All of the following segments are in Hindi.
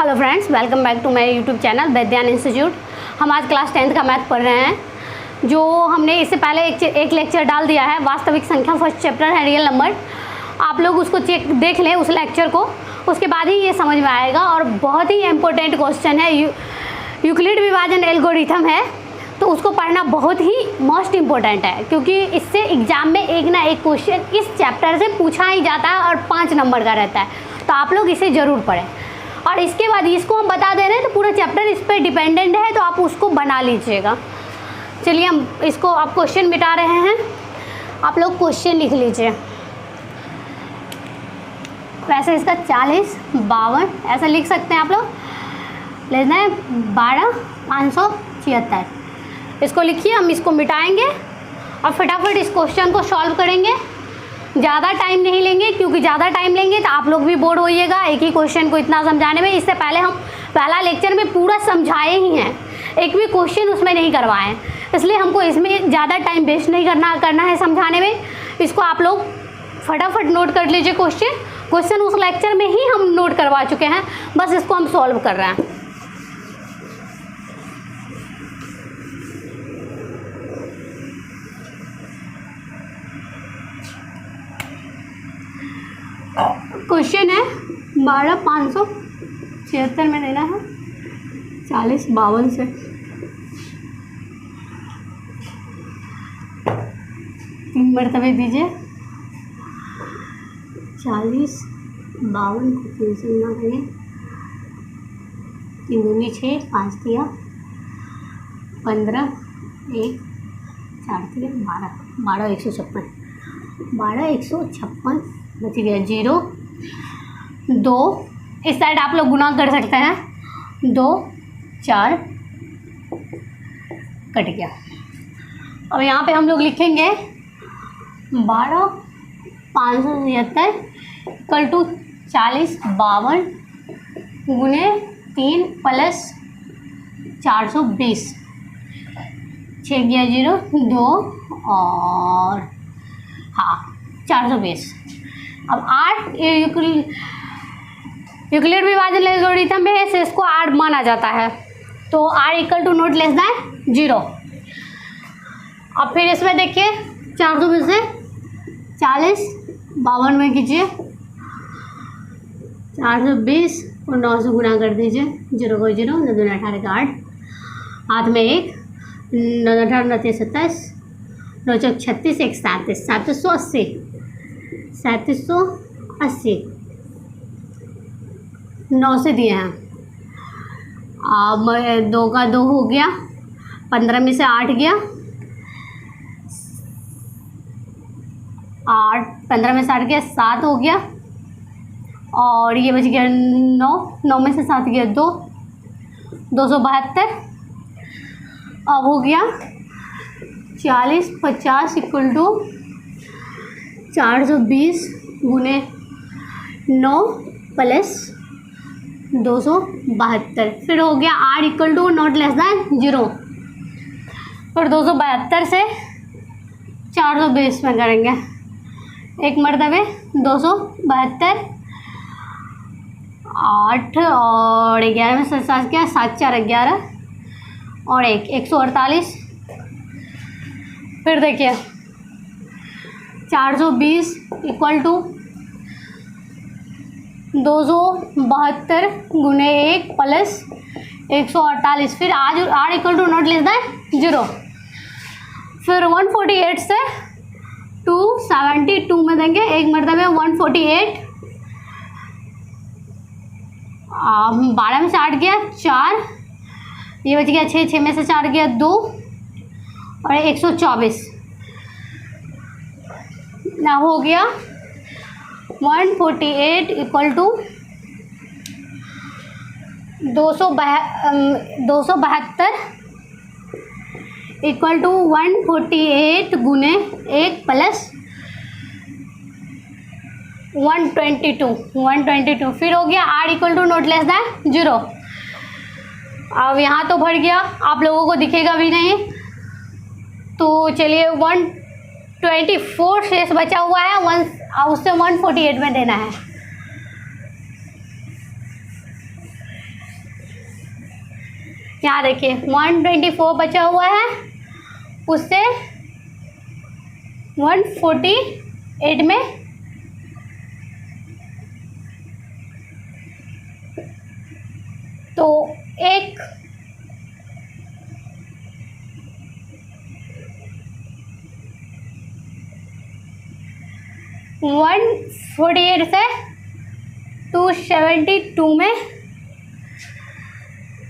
Hello friends, welcome back to my YouTube channel Vaidyan institute. हम आज क्लास 10th का मैथ पढ़ रहे हैं। जो हमने इससे पहले एक लेक्चर डाल दिया है, वास्तविक संख्या फर्स्ट चैप्टर है रियल नंबर। आप लोग उसको देख लें उस लेक्चर को, उसके बाद ही ये समझ में आएगा। और बहुत ही इम्पोर्टेंट क्वेश्चन है, यूक्लिड विभाजन एल्गोरिथम है, तो उसको पढ़ना बहुत ही मोस्ट इम्पोर्टेंट है, क्योंकि इससे एग्जाम में एक ना एक क्वेश्चन इस चैप्टर से पूछा ही जाता है और 5 नंबर का रहता है। तो आप लोग इसे ज़रूर पढ़ें। और इसके बाद इसको हम बता दे रहे हैं, तो पूरा चैप्टर इस पर डिपेंडेंट है, तो आप उसको बना लीजिएगा। चलिए हम इसको आप क्वेश्चन मिटा रहे हैं, आप लोग क्वेश्चन लिख लीजिए। वैसे इसका 40, 52 ऐसा लिख सकते हैं आप लोग, लेना है 12,576। इसको लिखिए, हम इसको मिटाएंगे और फटाफट इस क्वेश्चन को सॉल्व करेंगे। ज़्यादा टाइम नहीं लेंगे, क्योंकि ज़्यादा टाइम लेंगे तो आप लोग भी बोर होइएगा एक ही क्वेश्चन को इतना समझाने में। इससे पहले हम पहला लेक्चर में पूरा समझाए ही हैं, एक भी क्वेश्चन उसमें नहीं करवाए हैं, इसलिए हमको इसमें ज़्यादा टाइम वेस्ट नहीं करना है समझाने में। इसको आप लोग फटाफट नोट कर लीजिए। क्वेश्चन उस लेक्चर में ही हम नोट करवा चुके हैं, बस इसको हम सॉल्व कर रहे हैं। क्वेश्चन है 12,576 में देना है 40, 52 से। तीन मरतबे दीजिए, 40, 52 को 3 से गुना करेंगे, 3 दूनी 6, 5 दिया 15, 1 4 दिया 12, 156, 156 बच गया 0, 2 इस साइड आप लोग गुना कर सकते हैं, 2 4 कट गया। अब यहाँ पे हम लोग लिखेंगे 12,576 इक्वल टू 40, 52 गुने 3 प्लस 420, 6 गया 0, 2 और हाँ 420। अब 8 यूक्लिड विभाजन एल्गोरिथम में से इसको 8 माना जाता है, तो r equal to not less than 0। अब फिर इसमें देखिए 420 से 40, 52 में कीजिए, 420 और 9 से गुना कर दीजिए, 0 को 0, 9 दूनी 18 का 8, हाथ में 1, 9 18 9 27, 9 चौक 36, 1 37, 3780, 3780 9 से दिए हैं। अब 2 का 2 हो गया, 15 में से 8 गया, 8 15 में से 8 गया 7 हो गया, और ये बच गया 9 में से 7 गया 2, 272। अब हो गया 40, 50 इक्वल टू 420 गुने 9 प्लस 272। फिर हो गया r equal to not less than 0। फिर 272 से 420 में करेंगे, एक मरतबे 272, 8 और 11 में 7 क्या 7 4 11 और 1 148। फिर देखिए 420 इक्वल टू 272 गुने 1 प्लस 148। फिर आज r equal to not less than 0। फिर 148 से 272 में देंगे, एक मरतबे 148, 12 में से 8 गया 4, ये बच गया 6, 6 में से 4 गया 2 और 124 ना हो गया 148 इक्वल टू 272 इक्वल टू 148 गुने 1 प्लस 122। फिर हो गया r equal to not less than 0। अब यहाँ तो भर गया, आप लोगों को दिखेगा भी नहीं, तो चलिए 124 शेष बचा हुआ है, उससे 148 में देना है। यहाँ देखिए 124 बचा हुआ है, उससे 148 में तो एक 148 से 272 में,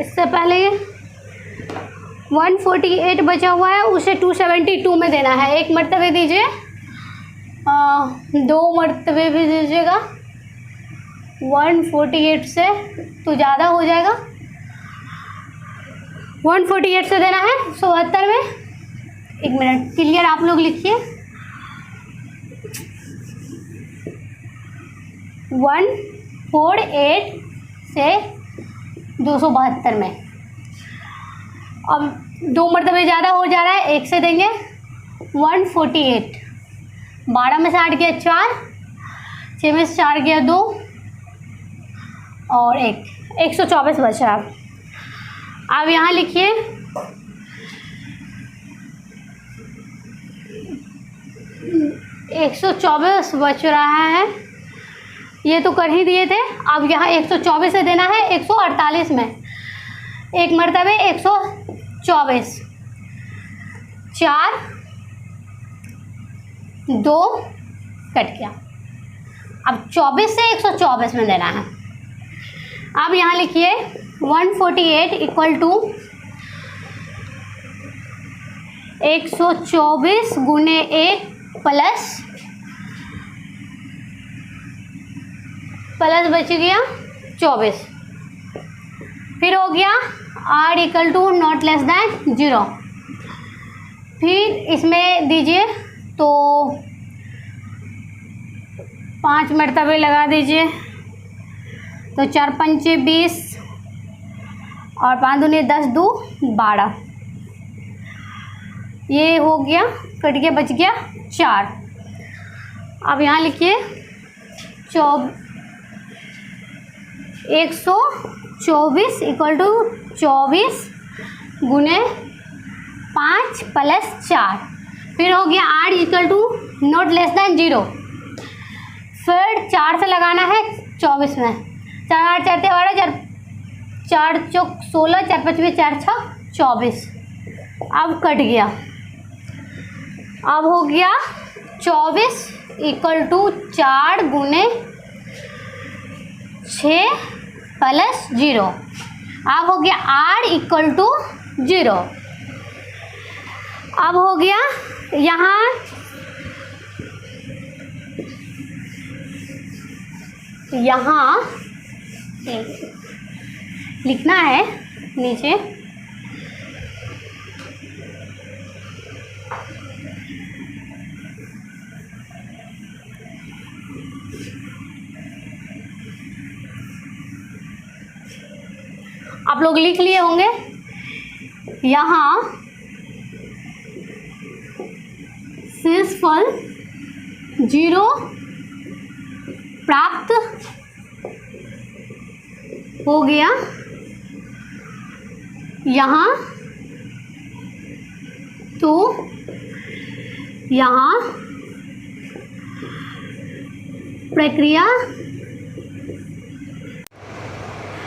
इससे पहले 148 बचा हुआ है, उसे 272 में देना है। एक मरतबे दीजिए, 2 मरतबे भी दीजिएगा। 148 से तो ज़्यादा हो जाएगा, 148 से देना है 172 में। एक मिनट, क्लियर आप लोग लिखिए। 148 से 272 में। अब 2 मरतबे ज़्यादा हो जा रहा है, 1 से देंगे 148। 12 में से 8 गया 4, 6 में से 4 गया 2 और 1, 124 बचा। अब यहाँ लिखिए 124 बच रहा है, ये तो कर ही दिए थे। अब यहाँ 124 से देना है 148 में। एक मरतबे 124, 4 2 कट गया। अब 24 से 124 में देना है। अब यहाँ लिखिए 148 इक्वल टू 124 गुने 1 प्लस बच गया 24। फिर हो गया r equal to not less than 0। फिर इसमें दीजिए तो 5 मरतबे लगा दीजिए, तो 4 पंचे 20 और 5 दूनी 10, 2 12। ये हो गया, कट गया, बच गया 4। अब यहाँ लिखिए 124 इक्वल टू 24 गुने 5 प्लस 4। फिर हो गया r equal to not less than 0। फिर 4 से लगाना है 24 में। 4 8 4 12, 4 चौक 16, 4 5 4 6 24। अब कट गया। अब हो गया 24 इक्वल टू 4 गुने 6 प्लस 0। अब हो गया r इक्वल टू 0। अब हो गया यहाँ लिखना है नीचे आप लोग लिख लिए होंगे। यहाँ शेषफल 0 प्राप्त हो गया। यहाँ तो यहाँ प्रक्रिया।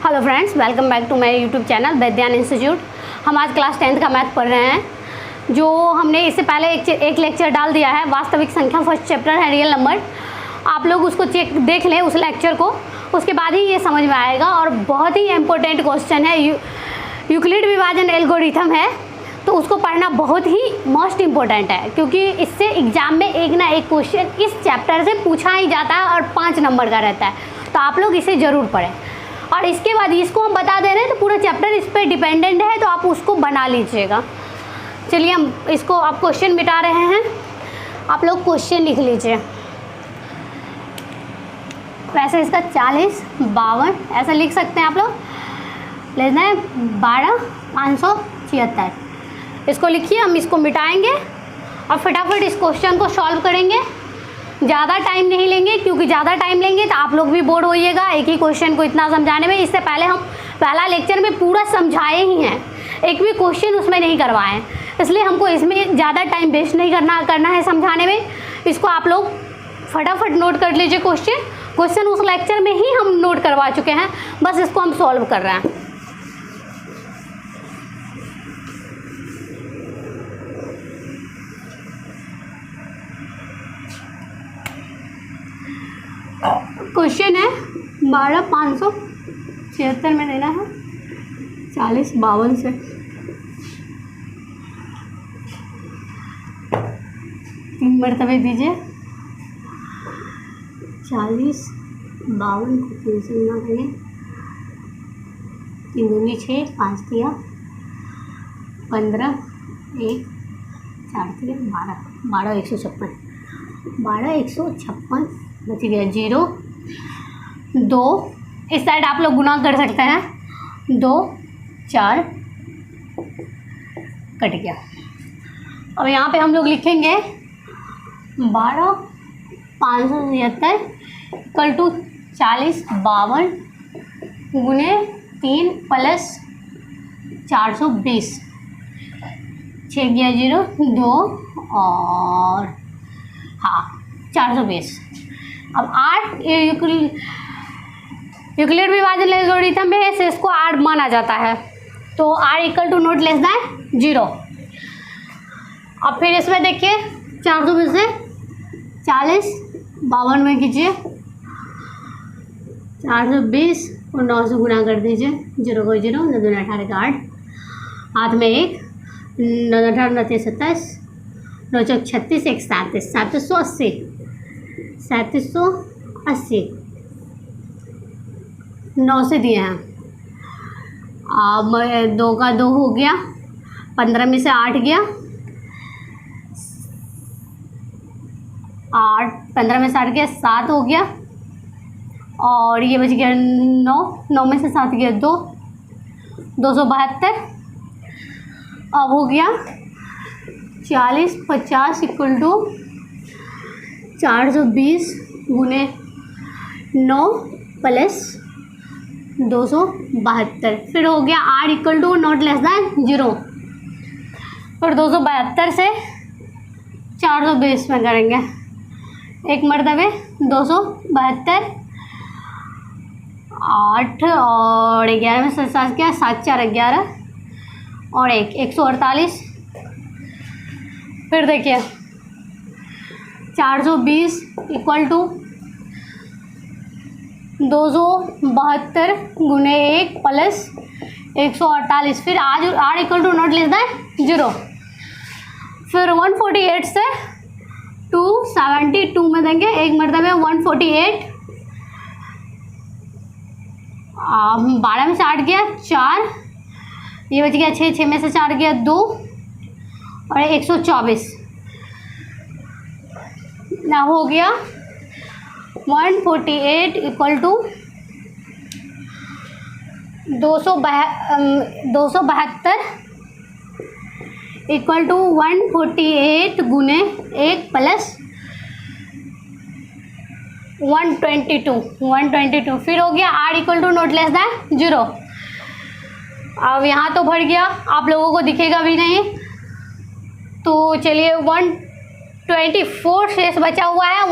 Hello friends, welcome back to my YouTube channel Vaidyan institute. हम आज क्लास 10th का मैथ पढ़ रहे हैं। जो हमने इससे पहले एक लेक्चर डाल दिया है, वास्तविक संख्या फर्स्ट चैप्टर है रियल नंबर। आप लोग उसको देख लें उस लेक्चर को, उसके बाद ही ये समझ में आएगा। और बहुत ही इम्पोर्टेंट क्वेश्चन है, यूक्लिड विभाजन एल्गोरिथम है, तो उसको पढ़ना बहुत ही मोस्ट इम्पोर्टेंट है, क्योंकि इससे एग्जाम में एक ना एक क्वेश्चन इस चैप्टर से पूछा ही जाता है और 5 नंबर का रहता है। तो आप लोग इसे ज़रूर पढ़ें। और इसके बाद इसको हम बता दे रहे हैं, तो पूरा चैप्टर इस पर डिपेंडेंट है, तो आप उसको बना लीजिएगा। चलिए हम इसको आप क्वेश्चन मिटा रहे हैं, आप लोग क्वेश्चन लिख लीजिए। वैसे इसका 40 52 ऐसा लिख सकते हैं आप लोग, लेना है 12 576। इसको लिखिए, हम इसको मिटाएंगे और फटाफट इस क्वेश्चन को सॉल्व करेंगे। ज़्यादा टाइम नहीं लेंगे, क्योंकि ज़्यादा टाइम लेंगे तो आप लोग भी बोर होइएगा एक ही क्वेश्चन को इतना समझाने में। इससे पहले हम पहला लेक्चर में पूरा समझाए ही हैं, एक भी क्वेश्चन उसमें नहीं करवाए, इसलिए हमको इसमें ज़्यादा टाइम वेस्ट नहीं करना है समझाने में। इसको आप लोग फटाफट नोट कर लीजिए। क्वेश्चन उस लेक्चर में ही हम नोट करवा चुके हैं, बस इसको हम सॉल्व कर रहे हैं। क्वेश्चन है 12,576 में देना है 40,52 से। तीन मरतबे दीजिए 40,52 को 3 से गुना करेंगे, 3 दूनी 6, 5 दिया 15, 1 4 दिया 12, 156, 156 बच गया 0, 2 इस साइड आप लोग गुना कर सकते हैं, 2 4 कट गया। अब यहाँ पे हम लोग लिखेंगे 12,577 इक्वल टू 40,52 गुने 3 प्लस 420, 6 गया 0, 2 और हाँ 420। अब 8 यूक्लिड विभाजन एल्गोरिथम में से इसको 8 माना जाता है, तो r equal to not less than 0। अब फिर इसमें देखिए 420 से 40,52 में कीजिए, 420 और 9 से गुना कर दीजिए, 0 को 0, 9 दूनी 18 का 8, हाथ में 1, 9 18 9 27, 9 चौक 36, 1 37, 3780, 3780 9 से दिए हैं। अब 2 का 2 हो गया, 15 में से 8 गया, 8 15 में से 8 गया 7 हो गया, और ये बच गया 9 में से 7 गया 2, 272। अब हो गया 40 50 इक्वल टू 420 गुने 9 प्लस 272। फिर हो गया r equal to not less than 0, फिर 272 से 420 में करेंगे, एक मरतबे 272, 8 और 11 में 7 क्या 7 4 11 और 1 148। फिर देखिए 420 इक्वल टू 272 गुने 1 प्लस 148, फिर आज r equal to not less than 0। फिर 148 से 272 में देंगे, एक मरतबे 148, 12 में से 8 गया 4, ये बच गया 6 में से 4 गया 2 और 124 ना हो गया 148 इक्वल टू 272 इक्वल टू 148 गुने 1 प्लस 122। फिर हो गया r equal to not less than 0। अब यहाँ तो भर गया, आप लोगों को दिखेगा भी नहीं, तो चलिए 124 शेष बचा हुआ है,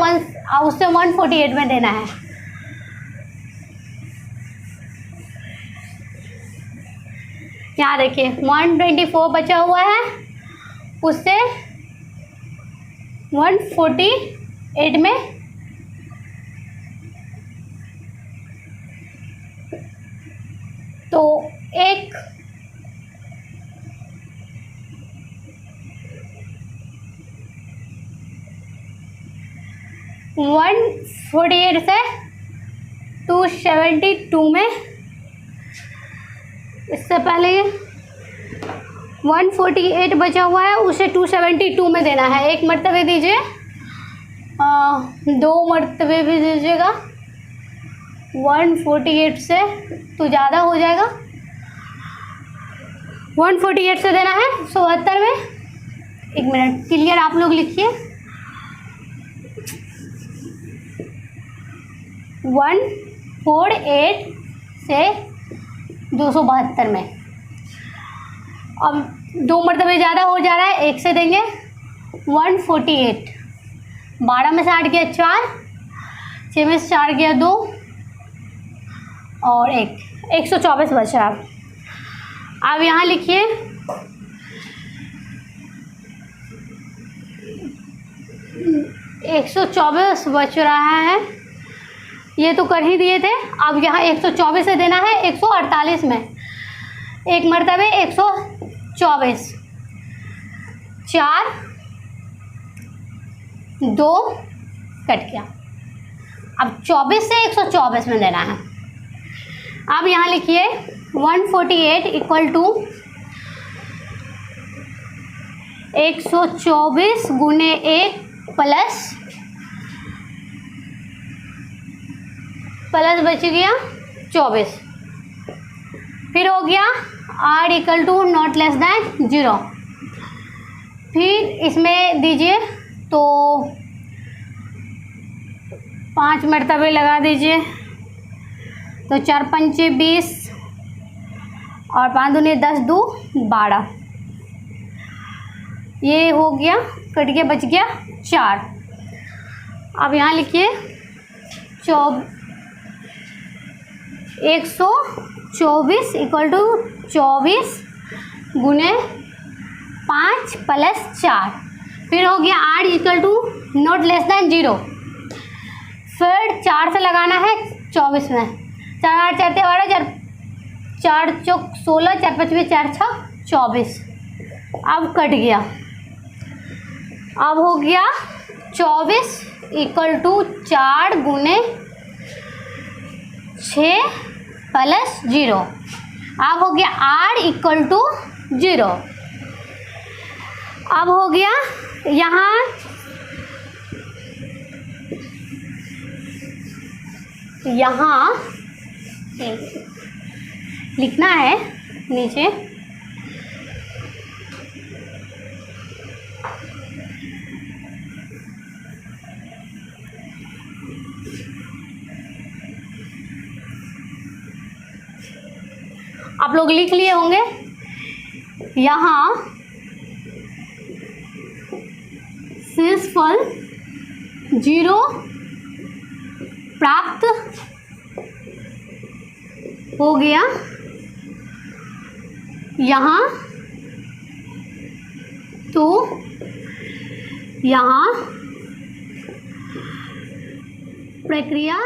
उससे 148 में देना है। यहाँ देखिए 124 बचा हुआ है, उससे 148 में तो एक 148 से 272 में, इससे पहले 148 बचा हुआ है, उसे 272 में देना है। एक मरतबे दीजिए, 2 मरतबे भी दीजिएगा, 148 से तो ज़्यादा हो जाएगा, 148 से देना है 172 में। एक मिनट, क्लियर आप लोग लिखिए, 148 से 272 में। अब 2 मरतबे ज़्यादा हो जा रहा है, 1 से देंगे 148, 12 में से 8 गया 4, 6 में से 4 गया 2 और 1, 124 बचा। अब यहाँ लिखिए 124 बच रहा है, ये तो कर ही दिए थे। अब यहाँ 124 से देना है 148 में, 1 मरतबे 124, 4 2 कट गया। अब 24 से 124 में देना है। अब यहाँ लिखिए 148 इक्वल टू 124 गुने 1 प्लस बच गया 24, फिर हो गया r equal to not less than 0, फिर इसमें दीजिए तो 5 मरतबे लगा दीजिए, तो 4 पंचे 20 और 5 दूनी 10, 2 12, ये हो गया, कट गया, बच गया 4। अब यहाँ लिखिए 124 इक्वल टू 24 गुने 5 प्लस 4, फिर हो गया r equal to not less than 0, फिर 4 से लगाना है 24 में, 4 8 4 12, 4 चौक 16, 4 5 4 6 24, अब कट गया। अब हो गया 24 इक्वल टू 4 गुने 6 प्लस 0, अब हो गया r इक्वल टू 0। अब हो गया यहाँ लिखना है नीचे आप लोग लिख लिए होंगे, यहाँ शेषफल 0 प्राप्त हो गया। यहाँ तो यहाँ प्रक्रिया